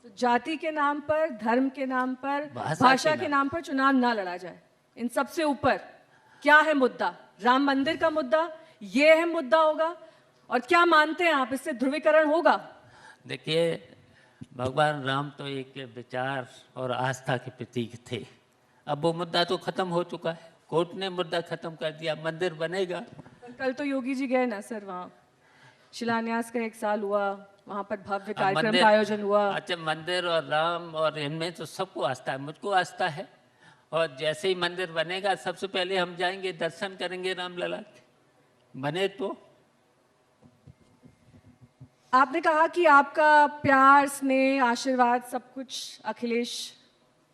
तो जाति के नाम पर, धर्म के नाम पर, भाषा भाषा के के नाम पर चुनाव ना लड़ा जाए। इन सबसे ऊपर क्या है मुद्दा? राम मंदिर का मुद्दा ये है मुद्दा होगा? और क्या मानते हैं आप, इससे ध्रुवीकरण होगा? देखिए, भगवान राम तो एक विचार और आस्था के प्रतीक थे। अब वो मुद्दा तो खत्म हो चुका है, कोर्ट ने मुद्दा खत्म कर दिया, मंदिर बनेगा। पर कल तो योगी जी गए ना सर, वहाँ शिलान्यास का 1 साल हुआ, वहाँ पर भव्य अब कार्यक्रम मंदिर, का आयोजन हुआ। अच्छा, मंदिर और राम और इनमें तो सबको आस्था है, मुझको आस्था है। और जैसे ही मंदिर बनेगा सबसे पहले हम जाएंगे, दर्शन करेंगे रामलला के, बने तो। आपने कहा कि आपका प्यार, स्नेह, आशीर्वाद सब कुछ अखिलेश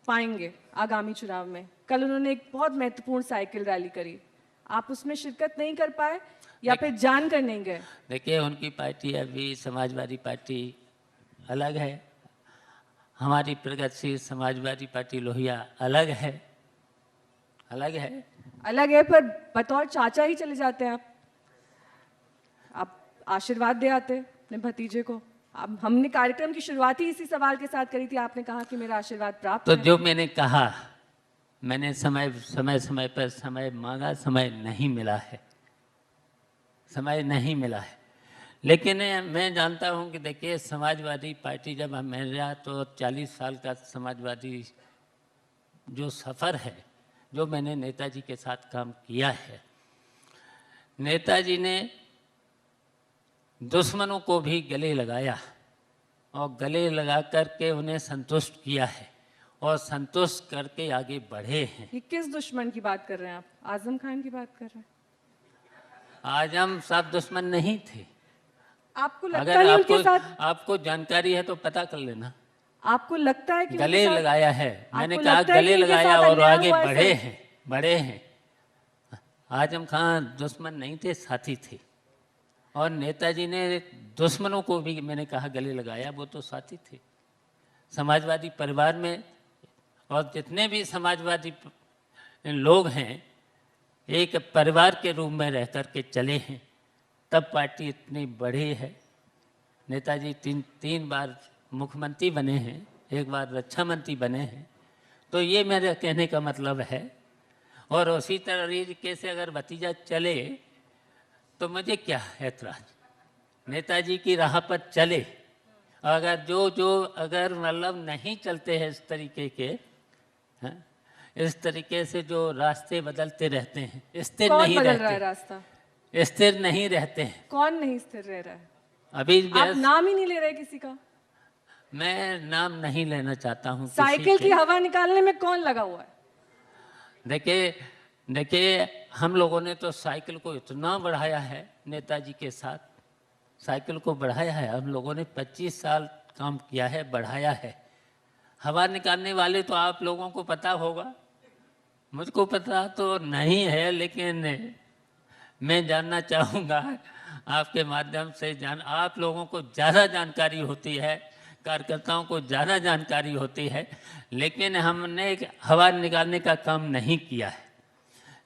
पाएंगे आगामी चुनाव में। कल उन्होंने एक बहुत महत्वपूर्ण साइकिल रैली करी, आप उसमें शिरकत नहीं कर पाए या फिर जानकर नहीं गए? देखिए, उनकी पार्टी अभी समाजवादी पार्टी अलग है, हमारी प्रगतिशील समाजवादी पार्टी लोहिया अलग है, अलग है। अलग है, पर बतौर चाचा ही चले जाते हैं आप आशीर्वाद दे आते अपने भतीजे को। अब हमने कार्यक्रम की शुरुआत ही इसी सवाल के साथ करी थी, आपने कहा कि मेरा आशीर्वाद प्राप्त तो है। जो मैंने कहा, मैंने समय समय समय पर समय मांगा, समय नहीं मिला है, समय नहीं मिला है। लेकिन मैं जानता हूं कि देखिए, समाजवादी पार्टी जब मेरा तो 40 साल का समाजवादी जो सफ़र है, जो मैंने नेताजी के साथ काम किया है, नेताजी ने दुश्मनों को भी गले लगाया और गले लगा करके उन्हें संतुष्ट किया है और संतुष्ट करके आगे बढ़े हैं। ये किस दुश्मन की बात कर रहे हैं आप? आजम खान की बात कर रहे हैं? आजम साहब दुश्मन नहीं थे। आपको लगता अगर नहीं उनके साथ, आपको जानकारी है तो पता कर लेना। आपको लगता है कि उनके गले साथ, लगाया है, मैंने आपको कहा लगता है कि गले उनके लगाया साथ और अन्याय आगे हुआ है बढ़े सर? हैं, बढ़े हैं। आजम खान दुश्मन नहीं थे, साथी थे। और नेताजी ने दुश्मनों को भी, मैंने कहा, गले लगाया, वो तो साथी थे। समाजवादी परिवार में और जितने भी समाजवादी लोग हैं, एक परिवार के रूप में रह कर के चले हैं, तब पार्टी इतनी बड़ी है। नेताजी तीन बार मुख्यमंत्री बने हैं, एक बार रक्षा मंत्री बने हैं। तो ये मेरे कहने का मतलब है। और उसी तरीके से अगर भतीजा चले तो मुझे क्या ऐतराज, नेताजी की राह पर चले। अगर जो अगर मतलब नहीं चलते हैं इस तरीके के, हैं, इस तरीके से जो रास्ते बदलते रहते हैं, स्थिर कौन नहीं बदल रहा है रहते, रास्ता? स्थिर नहीं रहते हैं। कौन नहीं स्थिर रह रहा है? अभी आप नाम ही नहीं ले रहे किसी का। मैं नाम नहीं लेना चाहता हूँ साइकिल किसी की के। हवा निकालने में कौन लगा हुआ है? देखिए, हम लोगों ने तो साइकिल को इतना बढ़ाया है, नेताजी के साथ साइकिल को बढ़ाया है। हम लोगों ने 25 साल काम किया है, बढ़ाया है। हवा निकालने वाले तो आप लोगों को पता होगा, मुझको पता तो नहीं है, लेकिन मैं जानना चाहूँगा आपके माध्यम से। आप लोगों को ज़्यादा जानकारी होती है, कार्यकर्ताओं को ज़्यादा जानकारी होती है, लेकिन हमने हवा निकालने का काम नहीं किया है।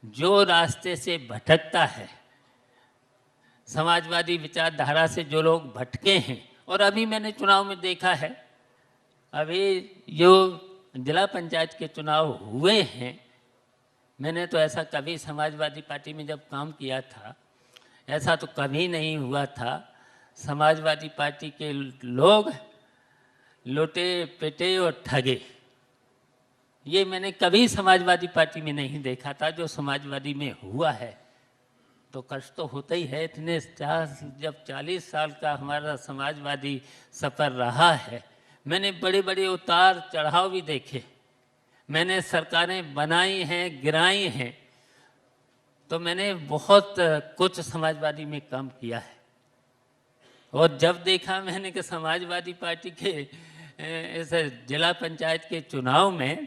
जो रास्ते से भटकता है, समाजवादी विचारधारा से जो लोग भटके हैं, और अभी मैंने चुनाव में देखा है, अभी जो जिला पंचायत के चुनाव हुए हैं, मैंने तो ऐसा कभी समाजवादी पार्टी में जब काम किया था, ऐसा तो कभी नहीं हुआ था। समाजवादी पार्टी के लोग लुटे पिटे और ठगे, ये मैंने कभी समाजवादी पार्टी में नहीं देखा था। जो समाजवादी में हुआ है तो कष्ट तो होता ही है। इतने जब 40 साल का हमारा समाजवादी सफ़र रहा है, मैंने बड़े बड़े उतार चढ़ाव भी देखे, मैंने सरकारें बनाई हैं, गिराई हैं, तो मैंने बहुत कुछ समाजवादी में काम किया है। और जब देखा मैंने कि समाजवादी पार्टी के इस जिला पंचायत के चुनाव में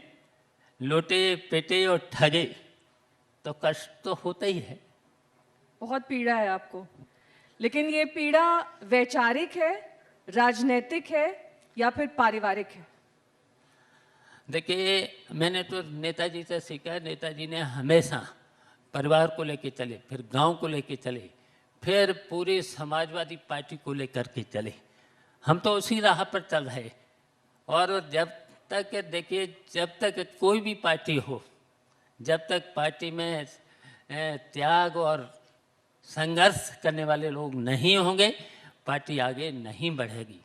लूटे पिटे और ठगे, तो कष्ट तो होता ही है। बहुत पीड़ा है आपको, लेकिन ये पीड़ा वैचारिक है, राजनीतिक है या फिर पारिवारिक है? देखिए, मैंने तो नेताजी से सीखा। नेताजी ने हमेशा परिवार को लेके चले, फिर गांव को लेके चले, फिर पूरी समाजवादी पार्टी को लेकर के चले। हम तो उसी राह पर चल रहे। और जब तक देखिए, जब तक कोई भी पार्टी हो, जब तक पार्टी में त्याग और संघर्ष करने वाले लोग नहीं होंगे, पार्टी आगे नहीं बढ़ेगी।